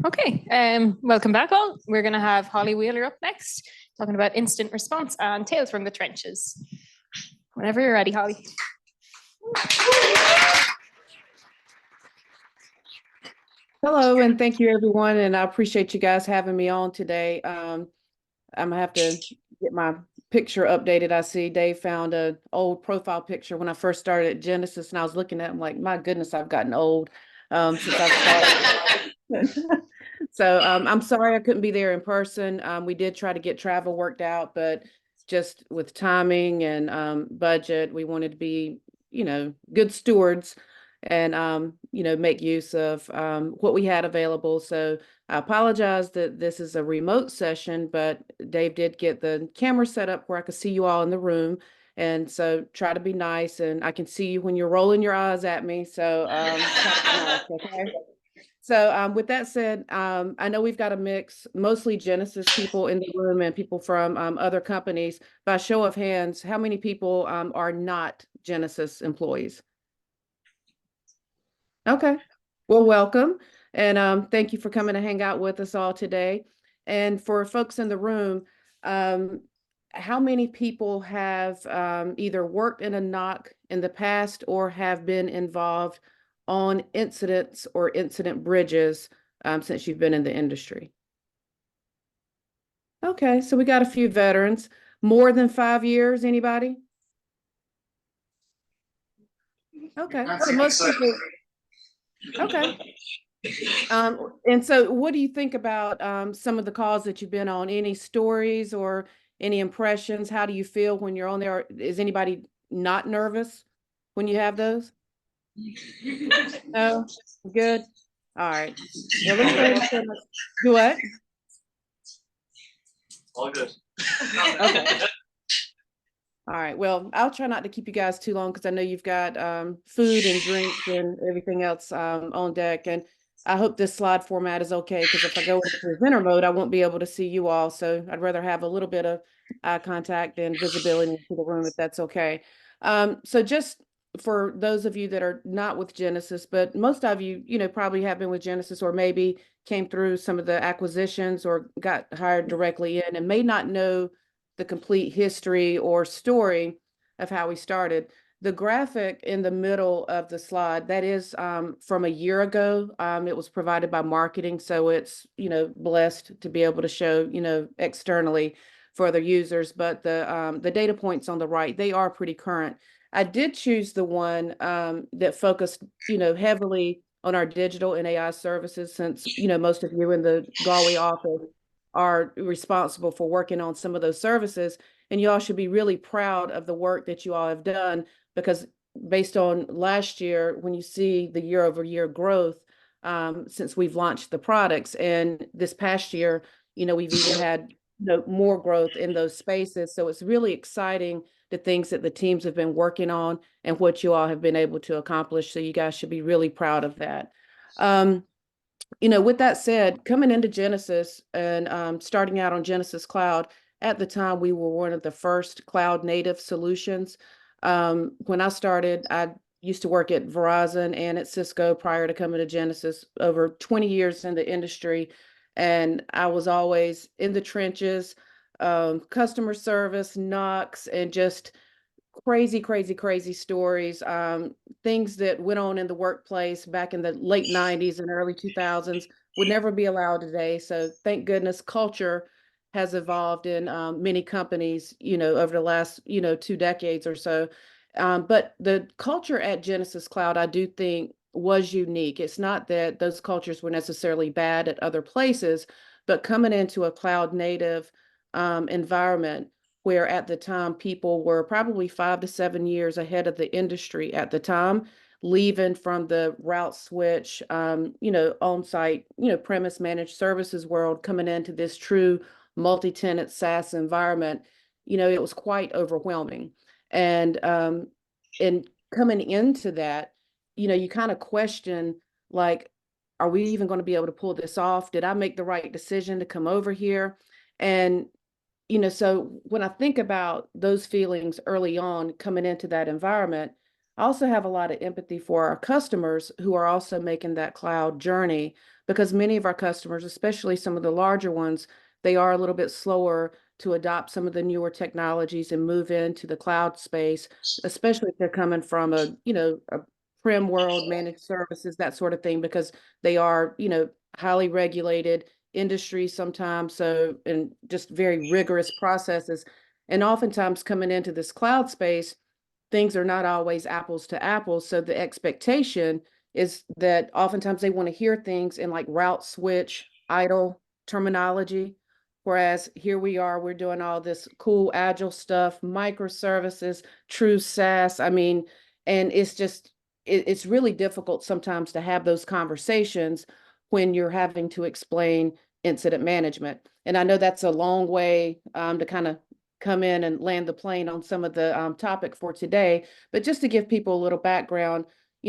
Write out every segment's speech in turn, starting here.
Okay, welcome back all. We're going to have Holly Wheeler up next, talking about incident response and tales from the trenches. Whenever you're ready, Holly. Hello, and thank you, everyone, and I appreciate you guys having me on today. I'm gonna have to get my picture updated. I see Dave found an old profile picture when I first started at Genesis, and I was looking at him like, my goodness, I've gotten old since I've started. So I'm sorry I couldn't be there in person. We did try to get travel worked out, but just with timing and budget, we wanted to be, good stewards and, make use of what we had available. So I apologize that this is a remote session, but Dave did get the camera set up where I could see you all in the room. And so try to be nice, and I can see you when you're rolling your eyes at me. So nice, okay? So with that said, I know we've got a mix, mostly Genesis people in the room and people from other companies. By show of hands, how many people are not Genesis employees? Okay, well, welcome. And thank you for coming to hang out with us all today. And for folks in the room, how many people have either worked in a knock in the past or have been involved on incidents or incident bridges since you've been in the industry? Okay, so we got a few veterans. More than 5 years, anybody? Okay, so most people. Okay. And so what do you think about some of the calls that you've been on? Any stories or any impressions? How do you feel when you're on there? Is anybody not nervous when you have those? No? Good. All right. Well, let's go ahead and do what? All good. Okay. All right. Well, I'll try not to keep you guys too long because I know you've got food and drinks and everything else on deck. And I hope this slide format is okay, because if I go into presenter mode, I won't be able to see you all. So I'd rather have a little bit of eye contact and visibility into the room, if that's okay. So just for those of you that are not with Genesis, but most of you, probably have been with Genesis or maybe came through some of the acquisitions or got hired directly in and may not know the complete history or story of how we started. The graphic in the middle of the slide, that is from a year ago. It was provided by marketing, so it's, blessed to be able to show, externally for other users. But the data points on the right, they are pretty current. I did choose the one that focused, heavily on our digital and AI services, since, most of you in the Galway office are responsible for working on some of those services. And you all should be really proud of the work that you all have done, because based on last year, when you see the year-over-year growth since we've launched the products, and this past year, we've even had more growth in those spaces. So it's really exciting, the things that the teams have been working on and what you all have been able to accomplish. So you guys should be really proud of that. With that said, coming into Genesis and starting out on Genesis Cloud, at the time, we were one of the first cloud native solutions. When I started, I used to work at Verizon and at Cisco prior to coming to Genesis, over 20 years in the industry. And I was always in the trenches, customer service, knocks, and just crazy, crazy, crazy stories, things that went on in the workplace back in the late 90s and early 2000s would never be allowed today. So thank goodness culture has evolved in many companies, over the last, 2 decades or so. But the culture at Genesis Cloud, I do think, was unique. It's not that those cultures were necessarily bad at other places, but coming into a cloud native environment, where at the time people were probably 5 to 7 years ahead of the industry at the time, leaving from the route switch, on-site, premise managed services world, coming into this true multi-tenant SaaS environment, it was quite overwhelming. And coming into that, you kind of question, like, are we even going to be able to pull this off? Did I make the right decision to come over here? And so when I think about those feelings early on coming into that environment, I also have a lot of empathy for our customers who are also making that cloud journey, because many of our customers, especially some of the larger ones, they are a little bit slower to adopt some of the newer technologies and move into the cloud space, especially if they're coming from a prim world, managed services, that sort of thing, because they are, highly regulated industry sometimes, so, and just very rigorous processes. And oftentimes coming into this cloud space, things are not always apples to apples. So the expectation is that oftentimes they want to hear things in like route switch, idle terminology. Whereas here we are, we're doing all this cool agile stuff, microservices, true SaaS. I mean, and it's just, it's really difficult sometimes to have those conversations when you're having to explain incident management. And I know that's a long way to kind of come in and land the plane on some of the topic for today, but just to give people a little background,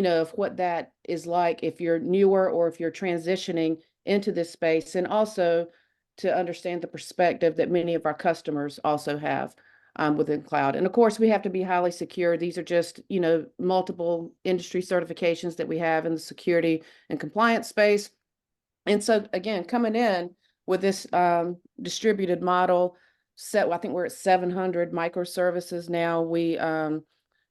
of what that is like if you're newer or if you're transitioning into this space, and also to understand the perspective that many of our customers also have within cloud. And of course, we have to be highly secure. These are just, multiple industry certifications that we have in the security and compliance space. And so again, coming in with this distributed model set, I think we're at 700 microservices now. We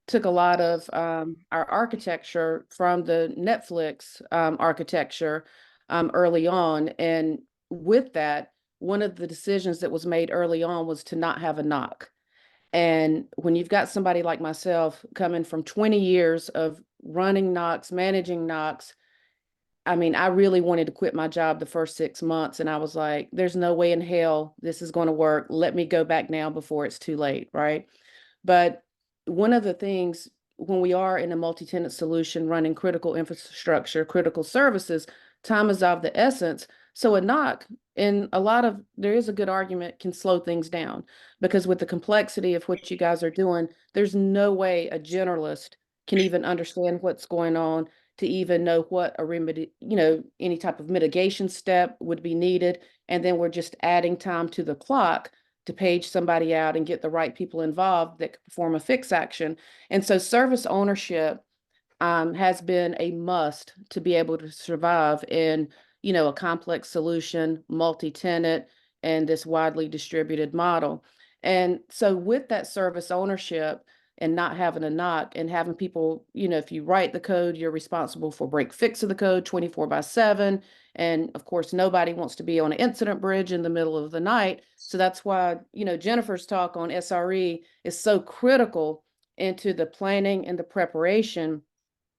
took a lot of our architecture from the Netflix architecture early on. And with that, one of the decisions that was made early on was to not have a knock. And when you've got somebody like myself coming from 20 years of running knocks, managing knocks, I mean, I really wanted to quit my job the first 6 months. And I was like, there's no way in hell this is going to work. Let me go back now before it's too late. Right. But one of the things when we are in a multi-tenant solution running critical infrastructure, critical services, time is of the essence. So a knock, in a lot of, there is a good argument, can slow things down, because with the complexity of what you guys are doing, there's no way a generalist can even understand what's going on to even know what a remedy, any type of mitigation step would be needed. And then we're just adding time to the clock to page somebody out and get the right people involved that could perform a fix action. And so service ownership has been a must to be able to survive in, a complex solution, multi-tenant, and this widely distributed model. And so with that service ownership and not having a knock and having people, if you write the code, you're responsible for break fix of the code 24/7. And of course, nobody wants to be on an incident bridge in the middle of the night. So that's why, Jennifer's talk on SRE is so critical into the planning and the preparation,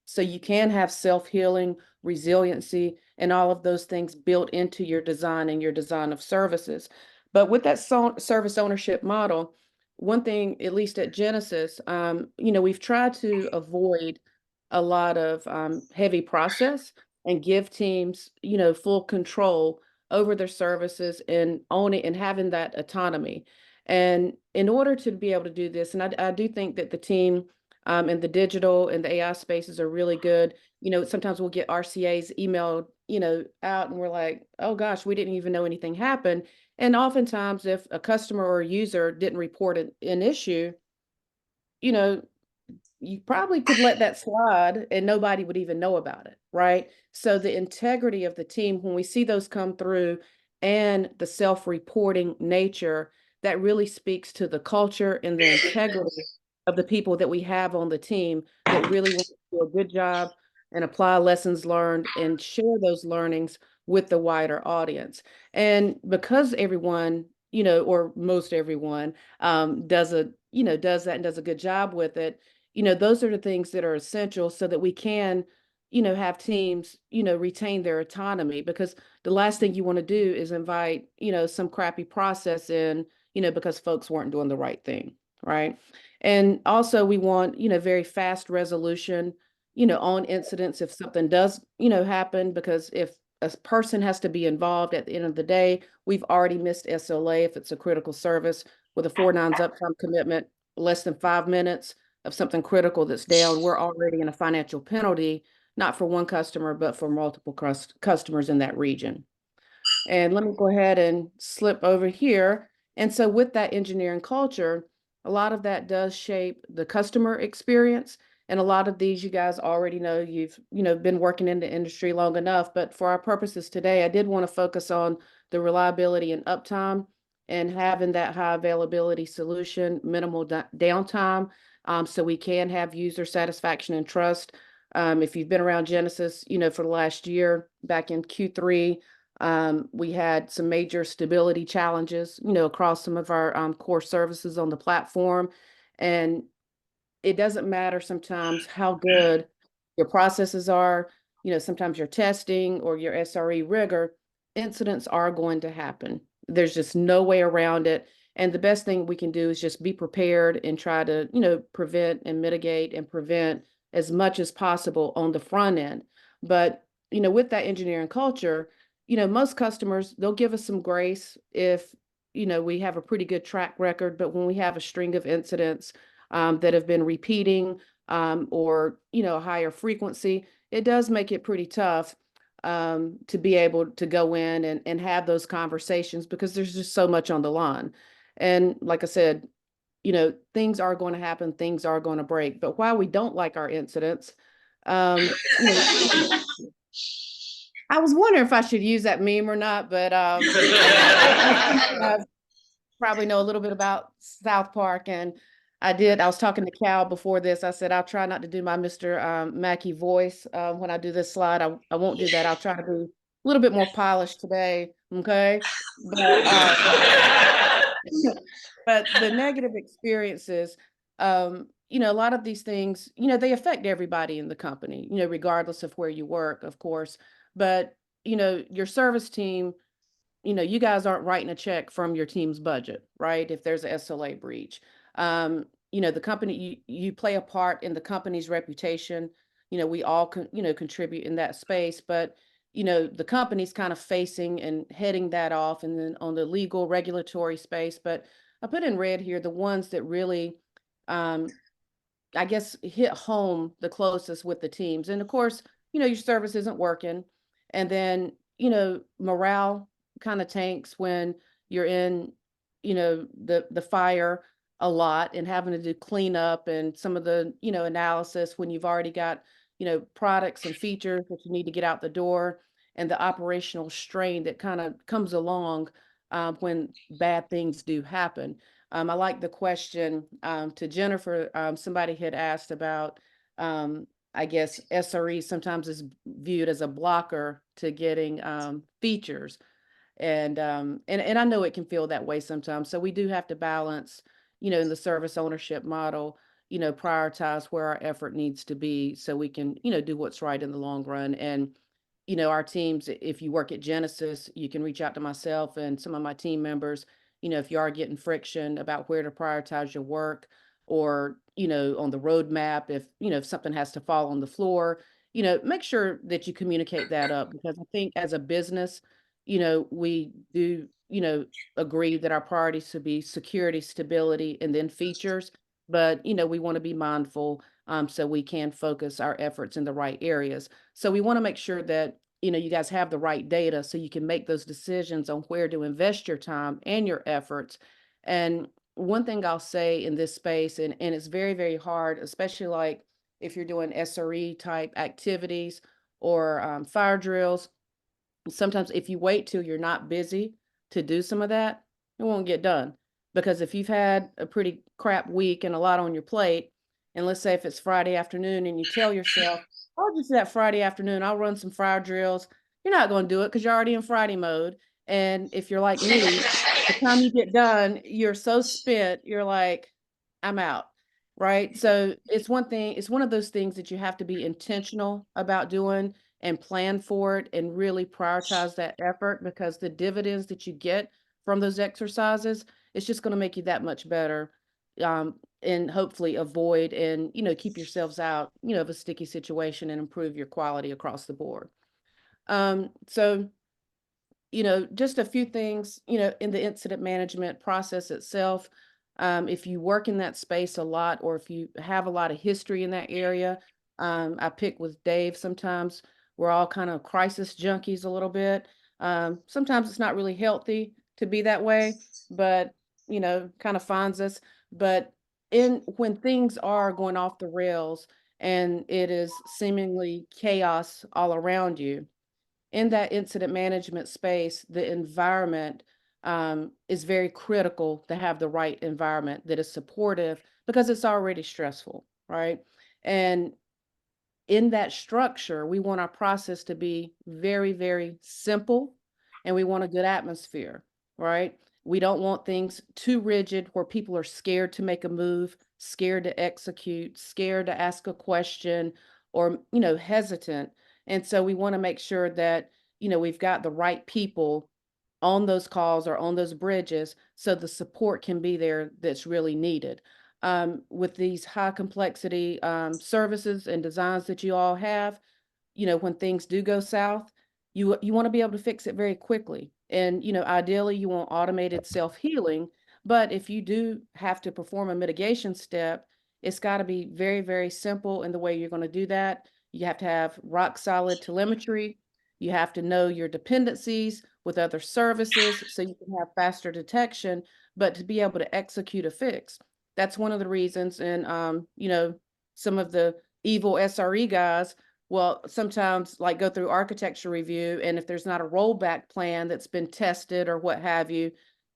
so you can have self-healing, resiliency, and all of those things built into your design and your design of services. But with that service ownership model, one thing, at least at Genesis, we've tried to avoid a lot of heavy process and give teams, full control over their services and owning and having that autonomy. And in order to be able to do this, and I do think that the team and the digital and the AI spaces are really good. Sometimes we'll get RCAs emailed, out, and we're like, oh gosh, we didn't even know anything happened. And oftentimes if a customer or a user didn't report an issue, you know, you probably could let that slide and nobody would even know about it, right? So the integrity of the team, when we see those come through, and the self-reporting nature, that really speaks to the culture and the integrity of the people that we have on the team that really want to do a good job and apply lessons learned and share those learnings with the wider audience. And because everyone, or most everyone, does that and does a good job with it, those are the things that are essential so that we can, have teams, retain their autonomy, because the last thing you want to do is invite, some crappy process in, because folks weren't doing the right thing, right? And also we want, very fast resolution, on incidents if something does, happen, because if a person has to be involved at the end of the day, we've already missed SLA if it's a critical service with a 4 nines uptime commitment. less than 5 minutes of something critical that's down, we're already in a financial penalty, not for one customer, but for multiple customers in that region. And let me go ahead and slip over here. And so with that engineering culture, a lot of that does shape the customer experience. And a lot of these you guys already know, you've, been working in the industry long enough, but for our purposes today, I did want to focus on the reliability and uptime and having that high availability solution, minimal downtime, so we can have user satisfaction and trust. If you've been around Genesis, for the last year, back in Q3, we had some major stability challenges, across some of our core services on the platform. And it doesn't matter sometimes how good your processes are, sometimes your testing or your SRE rigor, incidents are going to happen. There's just no way around it. And the best thing we can do is just be prepared and try to, prevent and mitigate and prevent as much as possible on the front end. But, with that engineering culture, most customers, they'll give us some grace if, we have a pretty good track record, but when we have a string of incidents that have been repeating or, a higher frequency, it does make it pretty tough to be able to go in and have those conversations because there's just so much on the line. And like I said, things are going to happen, things are going to break. But while we don't like our incidents, I was wondering if I should use that meme or not, but I probably know a little bit about South Park, and I was talking to Cal before this. I said, I'll try not to do my Mr. Mackey voice when I do this slide. I won't do that. I'll try to be a little bit more polished today, okay? But the negative experiences, a lot of these things, they affect everybody in the company, regardless of where you work, of course. But, your service team, you guys aren't writing a check from your team's budget, right? If there's a SLA breach. The company, you play a part in the company's reputation. We all contribute in that space, but the company's kind of facing and heading that off, and then on the legal regulatory space. But I put in red here the ones that really I guess hit home the closest with the teams. And of course, your service isn't working. And then, morale kind of tanks when you're in, the fire a lot and having to do cleanup and some of the, analysis when you've already got, products and features that you need to get out the door, and the operational strain that kind of comes along when bad things do happen. I like the question to Jennifer. Somebody had asked about, I guess, SRE sometimes is viewed as a blocker to getting features. And I know it can feel that way sometimes. So we do have to balance, in the service ownership model, prioritize where our effort needs to be so we can, do what's right in the long run. And, our teams, if you work at Genesis, you can reach out to myself and some of my team members, if you are getting friction about where to prioritize your work, or, on the roadmap, if something has to fall on the floor, make sure that you communicate that up, because I think as a business, we do, agree that our priorities should be security, stability, and then features. But, we want to be mindful so we can focus our efforts in the right areas. So we want to make sure that, you guys have the right data so you can make those decisions on where to invest your time and your efforts. And one thing I'll say in this space, and it's very, very hard, especially like if you're doing SRE type activities or fire drills. Sometimes if you wait till you're not busy to do some of that, it won't get done. Because if you've had a pretty crap week and a lot on your plate, and let's say if it's Friday afternoon and you tell yourself, I'll just do that Friday afternoon, I'll run some fire drills. You're not going to do it because you're already in Friday mode. And if you're like me, the time you get done, you're so spent, you're like, I'm out. Right. So it's one of those things that you have to be intentional about doing and plan for it and really prioritize that effort, because the dividends that you get from those exercises, it's just going to make you that much better, and hopefully avoid and, keep yourselves out, of a sticky situation and improve your quality across the board. So, just a few things, in the incident management process itself. If you work in that space a lot, or if you have a lot of history in that area, I pick with Dave sometimes. We're all kind of crisis junkies a little bit. Sometimes it's not really healthy to be that way, but kind of finds us. But when things are going off the rails and it is seemingly chaos all around you, in that incident management space, the environment is very critical to have the right environment that is supportive because it's already stressful, right? And in that structure, we want our process to be very, very simple, and we want a good atmosphere, right? We don't want things too rigid where people are scared to make a move, scared to execute, scared to ask a question, or, hesitant. And so we want to make sure that, we've got the right people on those calls or on those bridges so the support can be there that's really needed. With these high complexity services and designs that you all have, when things do go south, you want to be able to fix it very quickly. And, ideally you want automated self-healing, but if you do have to perform a mitigation step, it's got to be very, very simple in the way you're going to do that. You have to have rock solid telemetry. You have to know your dependencies with other services so you can have faster detection, but to be able to execute a fix. That's one of the reasons. And, some of the evil SRE guys, well, sometimes like go through architecture review, and if there's not a rollback plan that's been tested or what have you,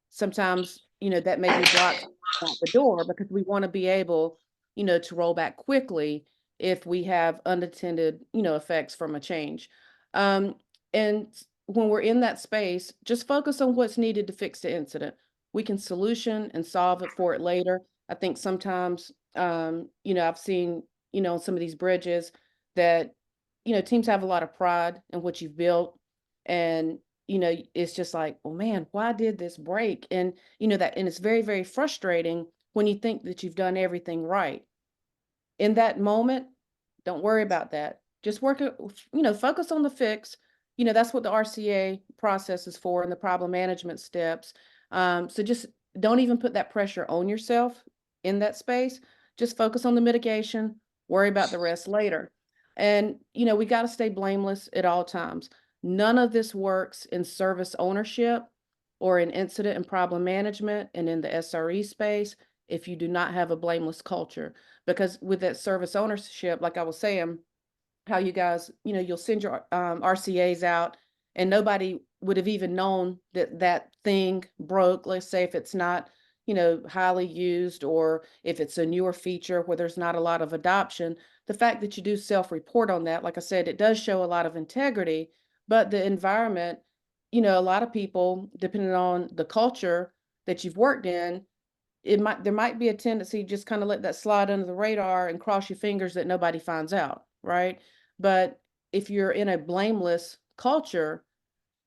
sometimes, that maybe blocks out the door, because we want to be able, to roll back quickly if we have unintended, effects from a change. Um, and when we're in that space, just focus on what's needed to fix the incident. We can solution and solve it for it later. I think sometimes, I've seen, on some of these bridges that, teams have a lot of pride in what you've built. And, it's just like, oh man, why did this break? And, and it's very, very frustrating when you think that you've done everything right. In that moment, don't worry about that. Just work it, focus on the fix. That's what the RCA process is for, and the problem management steps. So just don't even put that pressure on yourself in that space. Just focus on the mitigation, worry about the rest later. And, we got to stay blameless at all times. None of this works in service ownership or in incident and problem management and in the SRE space if you do not have a blameless culture. Because with that service ownership, like I was saying, how you guys, you'll send your RCAs out and nobody would have even known that that thing broke. Let's say if it's not, highly used, or if it's a newer feature where there's not a lot of adoption. The fact that you do self-report on that, like I said, it does show a lot of integrity, but the environment, a lot of people, depending on the culture that you've worked in, there might be a tendency to just kind of let that slide under the radar and cross your fingers that nobody finds out, right? But if you're in a blameless culture,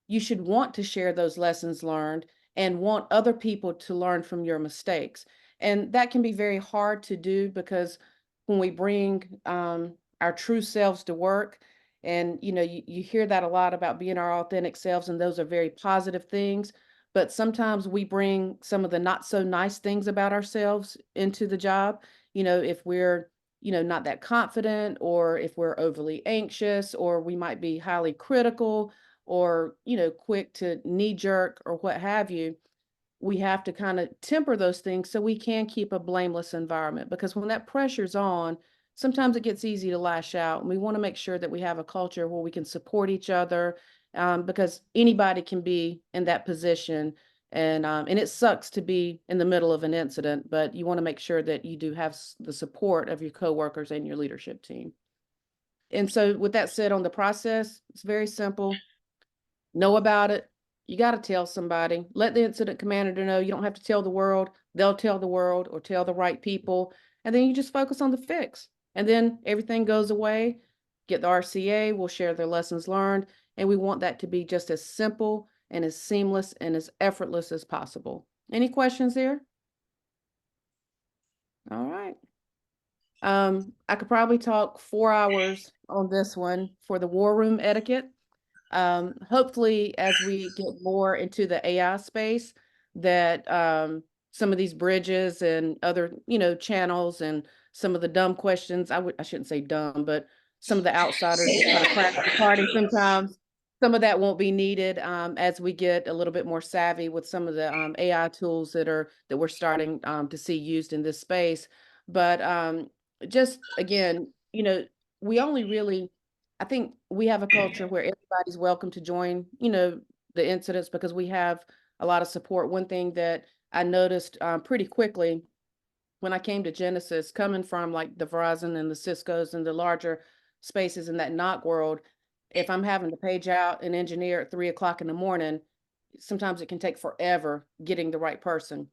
you should want to share those lessons learned and want other people to learn from your mistakes. And that can be very hard to do, because when we bring our true selves to work, and you hear that a lot about being our authentic selves, and those are very positive things. But sometimes we bring some of the not so nice things about ourselves into the job. If we're, not that confident, or if we're overly anxious, or we might be highly critical, or, quick to knee jerk or what have you, we have to kind of temper those things so we can keep a blameless environment. Because when that pressure's on, sometimes it gets easy to lash out. And we want to make sure that we have a culture where we can support each other, because anybody can be in that position. And it sucks to be in the middle of an incident, but you want to make sure that you do have the support of your coworkers and your leadership team. And so with that said, on the process, it's very simple. Know about it. You got to tell somebody. Let the incident commander know. You don't have to tell the world. They'll tell the world, or tell the right people. And then you just focus on the fix. And then everything goes away. Get the RCA. We'll share their lessons learned. And we want that to be just as simple and as seamless and as effortless as possible. Any questions there? All right. I could probably talk 4 hours on this one for the war room etiquette. Hopefully, as we get more into the AI space, that some of these bridges and other, channels and some of the dumb questions. I shouldn't say dumb, but some of the outsiders kind of crash the party sometimes. Some of that won't be needed as we get a little bit more savvy with some of the AI tools that we're starting to see used in this space. But just again, we only really, I think we have a culture where everybody's welcome to join, the incidents because we have a lot of support. One thing that I noticed pretty quickly when I came to Genesis, coming from like the Verizon and the Cisco's and the larger spaces in that NOC world, if I'm having to page out an engineer at 3 o'clock in the morning, sometimes it can take forever getting the right person.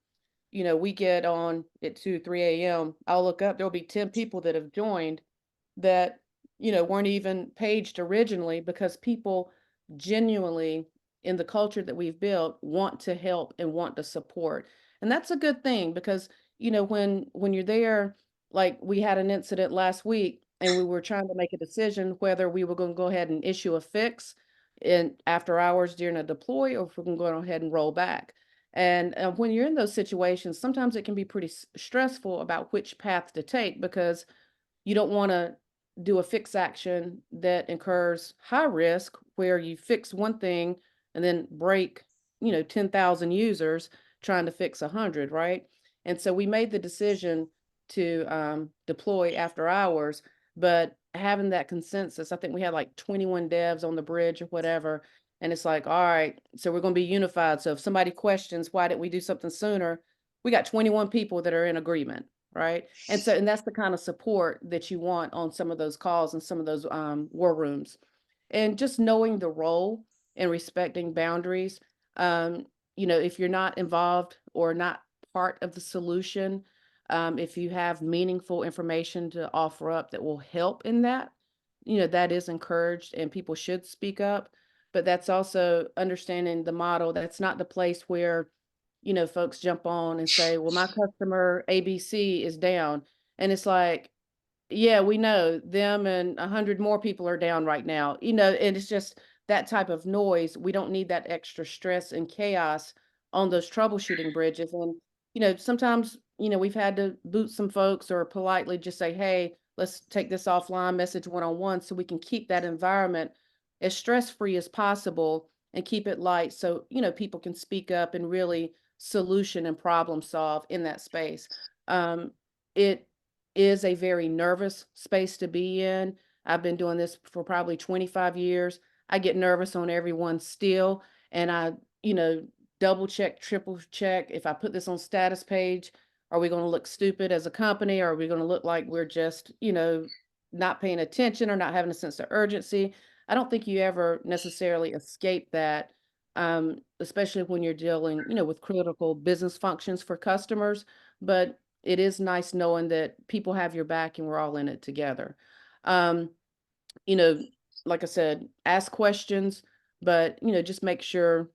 We get on at 2, 3 a.m. I'll look up, there'll be 10 people that have joined that, weren't even paged originally because people genuinely in the culture that we've built want to help and want to support. And that's a good thing because, when you're there, like we had an incident last week and we were trying to make a decision whether we were going to go ahead and issue a fix in after hours during a deploy or if we're going to go ahead and roll back. And when you're in those situations, sometimes it can be pretty stressful about which path to take because you don't want to do a fix action that incurs high risk where you fix one thing and then break, 10,000 users trying to fix 100, right? And so we made the decision to deploy after hours, but having that consensus, I think we had like 21 devs on the bridge or whatever. And it's like, all right, so we're going to be unified. So if somebody questions, why didn't we do something sooner? We got 21 people that are in agreement. Right. And that's the kind of support that you want on some of those calls and some of those war rooms. And just knowing the role and respecting boundaries. If you're not involved or not part of the solution, if you have meaningful information to offer up that will help in that, that is encouraged and people should speak up. But that's also understanding the model. That's not the place where folks jump on and say, well, my customer ABC is down. And it's like, yeah, we know them and 100 more people are down right now, and it's just that type of noise. We don't need that extra stress and chaos on those troubleshooting bridges. And, sometimes, we've had to boot some folks or politely just say, hey, let's take this offline message one-on-one so we can keep that environment as stress-free as possible and keep it light so, people can speak up and really solution and problem solve in that space. It is a very nervous space to be in. I've been doing this for probably 25 years. I get nervous on everyone still, and I, double check, triple check. If I put this on status page, are we going to look stupid as a company? Or are we going to look like we're just, not paying attention or not having a sense of urgency? I don't think you ever necessarily escape that, especially when you're dealing, with critical business functions for customers. But it is nice knowing that people have your back and we're all in it together. Um, you know, like I said, ask questions, but, just make sure,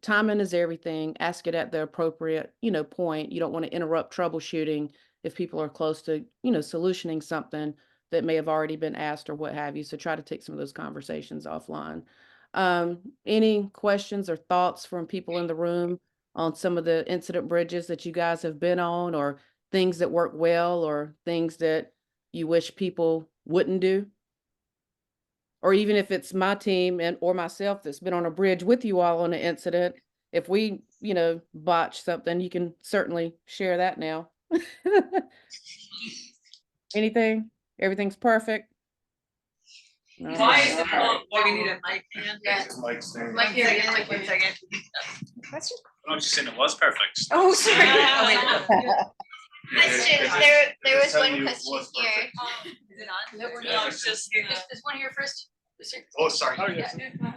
timing is everything. Ask it at the appropriate, point. You don't want to interrupt troubleshooting if people are close to, solutioning something that may have already been asked or what have you. So try to take some of those conversations offline. Any questions or thoughts from people in the room on some of the incident bridges that you guys have been on, or things that work well, or things that you wish people wouldn't do? Or even if it's my team and or myself that's been on a bridge with you all on an incident, if we, botch something, you can certainly share that now. Anything? Everything's perfect? All Why is right. it called, do we need a mic man? Yeah. Mike's there. Like here, yeah, like 1 second. Question? I'm just saying it was perfect. Oh, sorry. Question, there was one question here. Is it on? No, it's just. This one here first. Oh, sorry.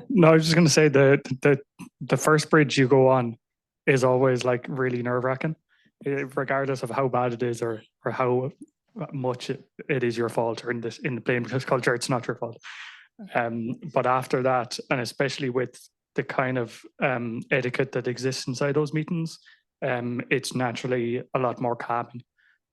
No, I was just going to say the first bridge you go on is always like really nerve wracking, regardless of how bad it is or how much it is your fault, or in the plain culture, it's not your fault. But after that, and especially with the kind of etiquette that exists inside those meetings, it's naturally a lot more calming.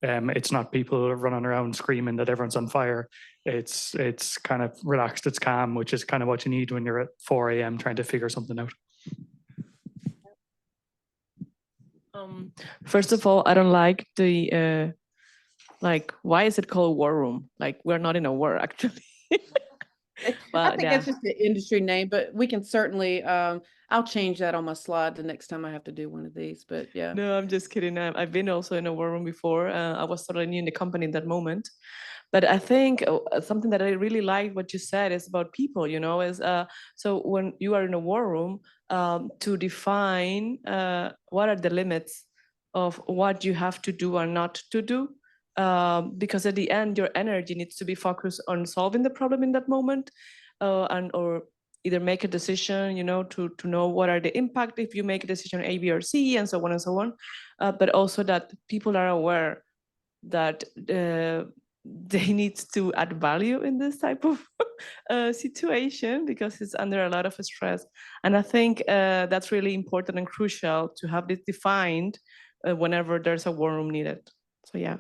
It's not people running around screaming that everyone's on fire. It's kind of relaxed, it's calm, which is kind of what you need when you're at 4 a.m. trying to figure something out. First of all, I don't like the like, why is it called war room? Like, we're not in a war actually. I But think that's just the industry name, but we can certainly, I'll change that on my slide the next time I have to do one of these, but yeah. no, I'm just kidding. I've been also in a war room before. I was totally new in the company in that moment. But I think something that I really like what you said is about people, is so when you are in a war room, to define what are the limits of what you have to do or not to do. Because at the end, your energy needs to be focused on solving the problem in that moment, or either make a decision, to know what are the impact if you make a decision A, B, or C, and so on and so on. But also that people are aware that they need to add value in this type of situation because it's under a lot of stress. And I think that's really important and crucial to have this defined whenever there's a war room needed. So yeah.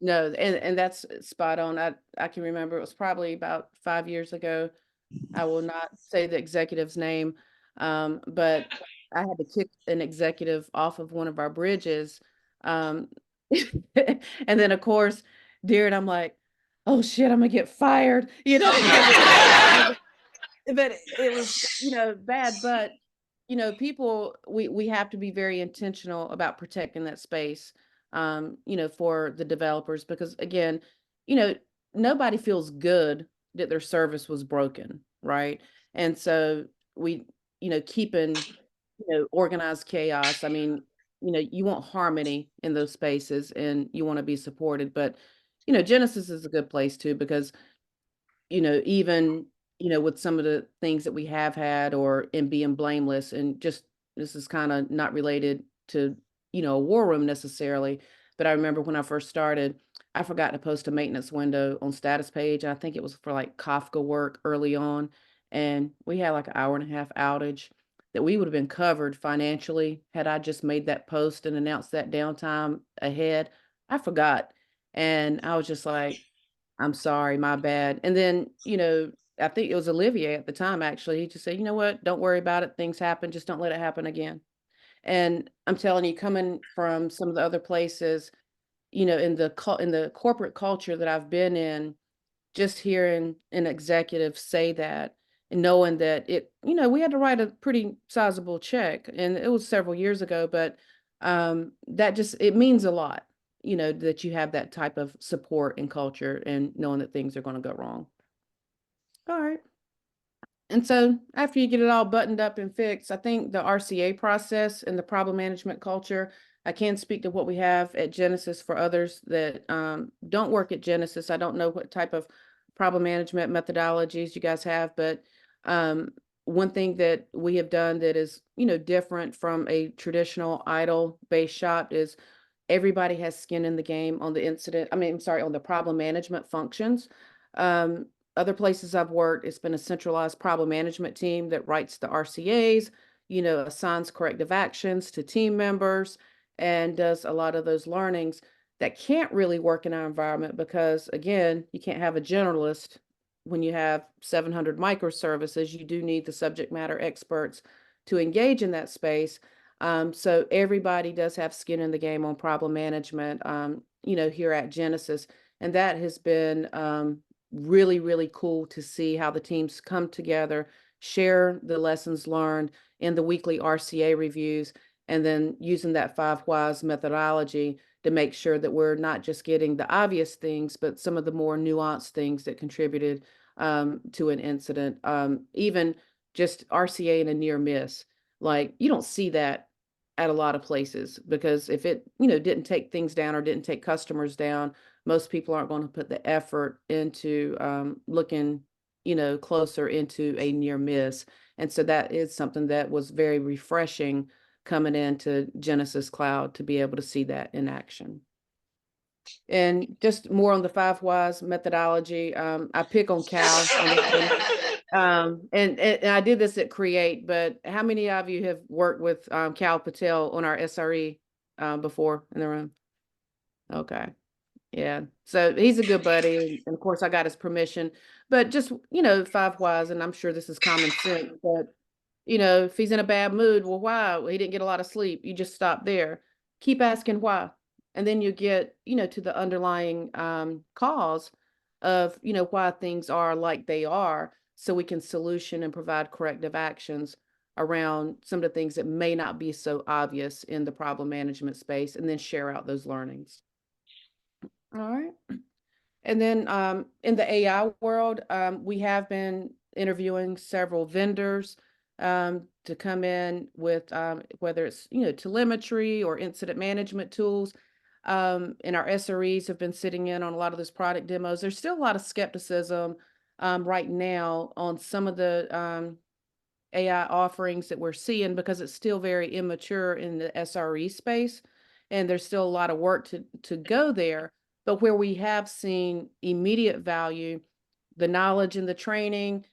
No, and that's spot on. I can remember it was probably about 5 years ago. I will not say the executive's name, but I had to kick an executive off of one of our bridges. And then of course, Darren, I'm like, oh shit, I'm gonna get fired, but it was, bad, but people, we have to be very intentional about protecting that space, for the developers, because again, nobody feels good that their service was broken, right? And so we, keeping, organized chaos. I mean, you want harmony in those spaces and you want to be supported, but Genesis is a good place too, because even, with some of the things that we have had or in being blameless, and just, this is kind of not related to, a war room necessarily, but I remember when I first started, I forgot to post a maintenance window on status page. I think it was for like Kafka work early on. And we had like an hour and a half outage that we would have been covered financially had I just made that post and announced that downtime ahead. I forgot. And I was just like, I'm sorry, my bad. And then, I think it was Olivier at the time, actually. He just said, you know what? Don't worry about it. Things happen. Just don't let it happen again. And I'm telling you, coming from some of the other places, in the corporate culture that I've been in, just hearing an executive say that and knowing that we had to write a pretty sizable check, and it was several years ago, but that just, it means a lot, that you have that type of support and culture and knowing that things are going to go wrong. All right. And so after you get it all buttoned up and fixed, I think the RCA process and the problem management culture, I can speak to what we have at Genesis for others that don't work at Genesis. I don't know what type of problem management methodologies you guys have, but one thing that we have done that is, different from a traditional idle-based shop is everybody has skin in the game on the on the problem management functions. Other places I've worked, it's been a centralized problem management team that writes the RCAs, assigns corrective actions to team members, and does a lot of those learnings. That can't really work in our environment because, again, you can't have a generalist when you have 700 microservices. You do need the subject matter experts to engage in that space. So everybody does have skin in the game on problem management, here at Genesis. And that has been really, really cool to see how the teams come together, share the lessons learned in the weekly RCA reviews, and then using that 5 whys methodology to make sure that we're not just getting the obvious things, but some of the more nuanced things that contributed to an incident. Even just RCA in a near miss. Like, you don't see that at a lot of places, because if it, didn't take things down or didn't take customers down, most people aren't going to put the effort into looking, closer into a near miss. And so that is something that was very refreshing coming into Genesis Cloud to be able to see that in action. And just more on the 5 whys methodology, I pick on Cal. And I did this at Create, but how many of you have worked with Cal Patel on our SRE before in the room? Okay. Yeah. So he's a good buddy. And of course I got his permission, but just, 5 whys, and I'm sure this is common sense, but You know, if he's in a bad mood, well, why? Well, he didn't get a lot of sleep. You just stop there. Keep asking why. And then you get, you know, to the underlying cause of, you know, why things are like they are, so we can solution and provide corrective actions around some of the things that may not be so obvious in the problem management space, and then share out those learnings. All right. And then in the AI world, we have been interviewing several vendors to come in with whether it's, you know, telemetry or incident management tools. And our SREs have been sitting in on a lot of those product demos. There's still a lot of skepticism right now on some of the AI offerings that we're seeing, because it's still very immature in the SRE space, and there's still a lot of work to go there. But where we have seen immediate value, the knowledge and the training,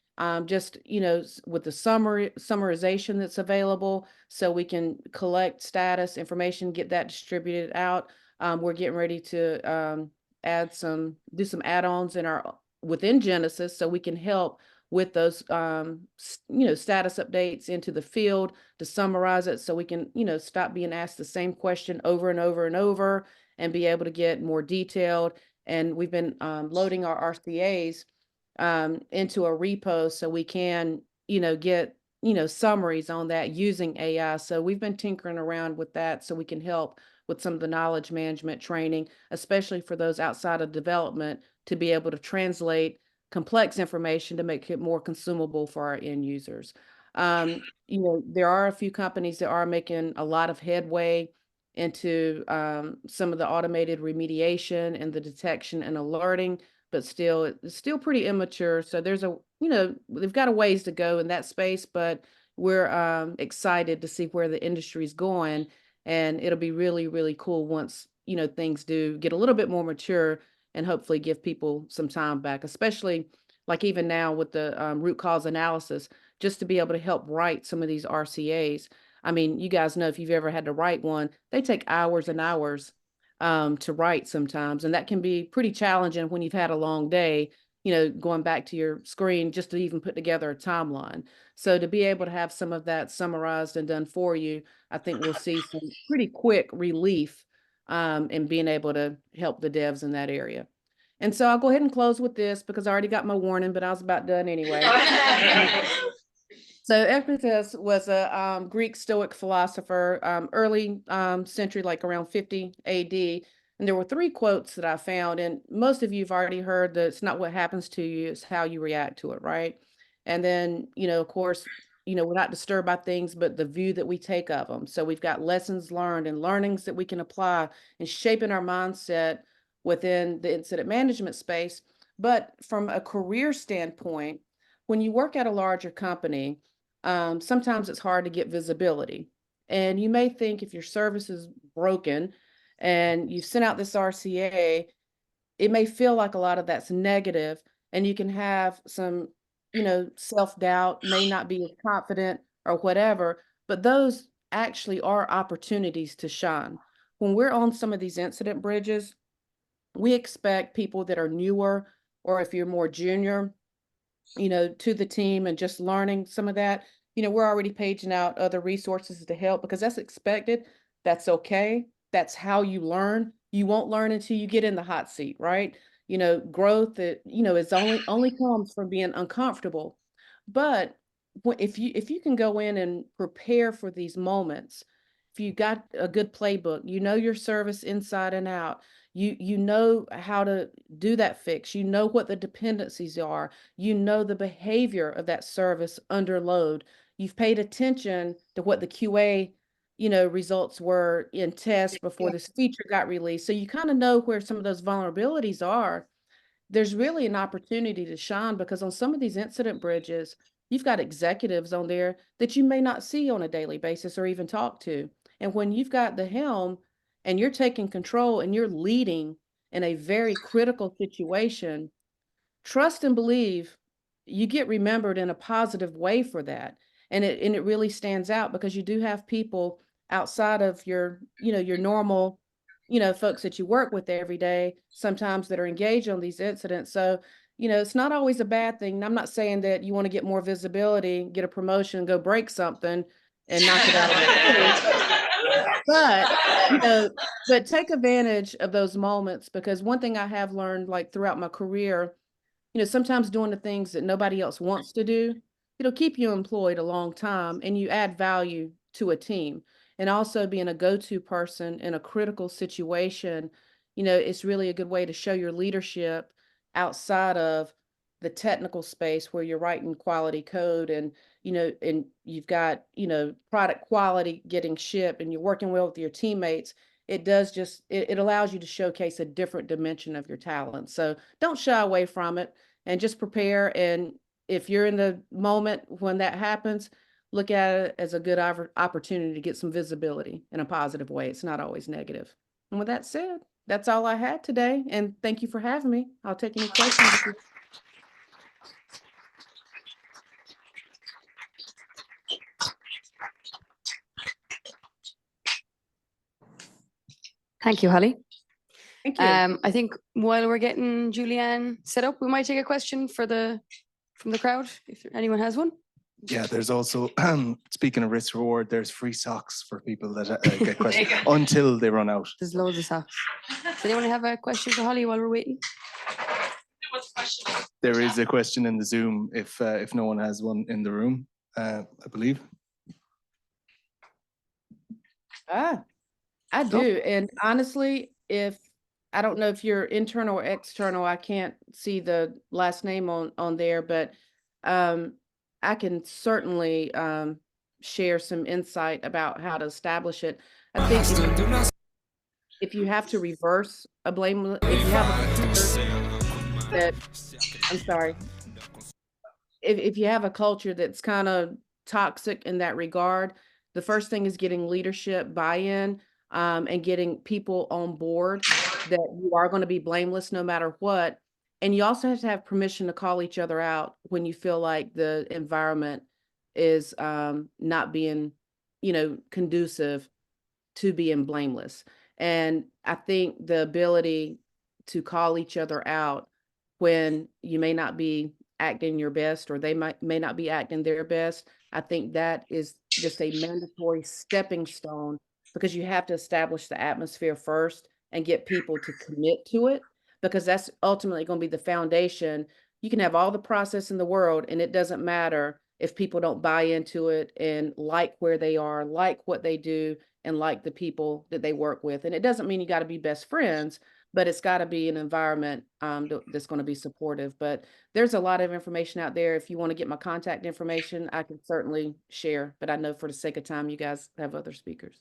just, you know, with the summarization that's available, so we can collect status information, get that distributed out. We're getting ready to do some add-ons in our within Genesis, so we can help with those you know, status updates into the field to summarize it, so we can, you know, stop being asked the same question over and over and over, and be able to get more detailed. And we've been loading our RCAs into a repo, so we can, you know, get, you know, summaries on that using AI. So we've been tinkering around with that, so we can help with some of the knowledge management training, especially for those outside of development, to be able to translate complex information to make it more consumable for our end users. You know, there are a few companies that are making a lot of headway into some of the automated remediation and the detection and alerting, but still, it's still pretty immature. So there's a, you know, they've got a ways to go in that space, but we're excited to see where the industry is going. And it'll be really, really cool once, you know, things do get a little bit more mature, and hopefully give people some time back, especially like even now with the root cause analysis, just to be able to help write some of these RCAs. I mean, you guys know, if you've ever had to write one, they take hours and hours to write sometimes. And that can be pretty challenging when you've had a long day, you know, going back to your screen just to even put together a timeline. So to be able to have some of that summarized and done for you, I think we'll see some pretty quick relief and being able to help the devs in that area. And so I'll go ahead and close with this, because I already got my warning, but I was about done anyway. So Epictetus was a Greek Stoic philosopher, early century, like around 50 AD. And there were 3 quotes that I found, and most of you have already heard that it's not what happens to you, it's how you react to it, right? And then, you know, of course, you know, we're not disturbed by things, but the view that we take of them. So we've got lessons learned and learnings that we can apply and shaping our mindset within the incident management space. But from a career standpoint, when you work at a larger company, sometimes it's hard to get visibility. And you may think if your service is broken and you've sent out this RCA, it may feel like a lot of that's negative, and you can have some, you know, self-doubt, may not be as confident or whatever, but those actually are opportunities to shine. When we're on some of these incident bridges, we expect people that are newer, or if you're more junior, you know, to the team and just learning some of that, you know, we're already paging out other resources to help, because that's expected. That's okay. That's how you learn. You won't learn until you get in the hot seat, right? You know, growth that, you know, is only comes from being uncomfortable. But if you can go in and prepare for these moments, if you got a good playbook, you know your service inside and out, you know how to do that fix, you know what the dependencies are, you know the behavior of that service under load, you've paid attention to what the QA, you know, results were in tests before this feature got released. So you kind of know where some of those vulnerabilities are. There's really an opportunity to shine, because on some of these incident bridges, you've got executives on there that you may not see on a daily basis or even talk to. And when you've got the helm and you're taking control and you're leading in a very critical situation, trust and believe you get remembered in a positive way for that. And it really stands out, because you do have people outside of your, you know, your normal, you know, folks that you work with every day, sometimes that are engaged on these incidents. So, it's not always a bad thing. And I'm not saying that you want to get more visibility, get a promotion, go break something and knock it out of the but take advantage of those moments, because one thing I have learned like throughout my career, sometimes doing the things that nobody else wants to do, it'll keep you employed a long time and you add value to a team. And also being a go-to person in a critical situation, it's really a good way to show your leadership outside of the technical space where you're writing quality code and, and you've got, product quality getting shipped and you're working well with your teammates. It does it allows you to showcase a different dimension of your talent. So don't shy away from it and just prepare. And if you're in the moment when that happens, look at it as a good opportunity to get some visibility in a positive way. It's not always negative. And with that said, that's all I had today. And thank you for having me. I'll take any questions. Thank you, Holly. Thank you. I think while we're getting Julianne set up, we might take a question from the crowd, if anyone has one. Yeah, there's also, speaking of risk reward, there's free socks for people that get questions until they run out. There's loads of socks. Does anyone have a question for Holly while we're waiting? There is a question in the Zoom if no one has one in the room, I believe. I do. And honestly, I don't know if you're internal or external, I can't see the last name on there, but I can certainly share some insight about how to establish it. I think if you have to reverse a blame, if you have if you have a culture that's kind of toxic in that regard, the first thing is getting leadership buy-in and getting people on board that you are going to be blameless no matter what. And you also have to have permission to call each other out when you feel like the environment is not being, conducive to being blameless. And I think the ability to call each other out when you may not be acting your best or they may not be acting their best, I think that is just a mandatory stepping stone, because you have to establish the atmosphere first and get people to commit to it, because that's ultimately going to be the foundation. You can have all the process in the world and it doesn't matter if people don't buy into it and like where they are, like what they do, and like the people that they work with. And it doesn't mean you got to be best friends, but it's got to be an environment that's going to be supportive. But there's a lot of information out there. If you want to get my contact information, I can certainly share, but I know for the sake of time, you guys have other speakers.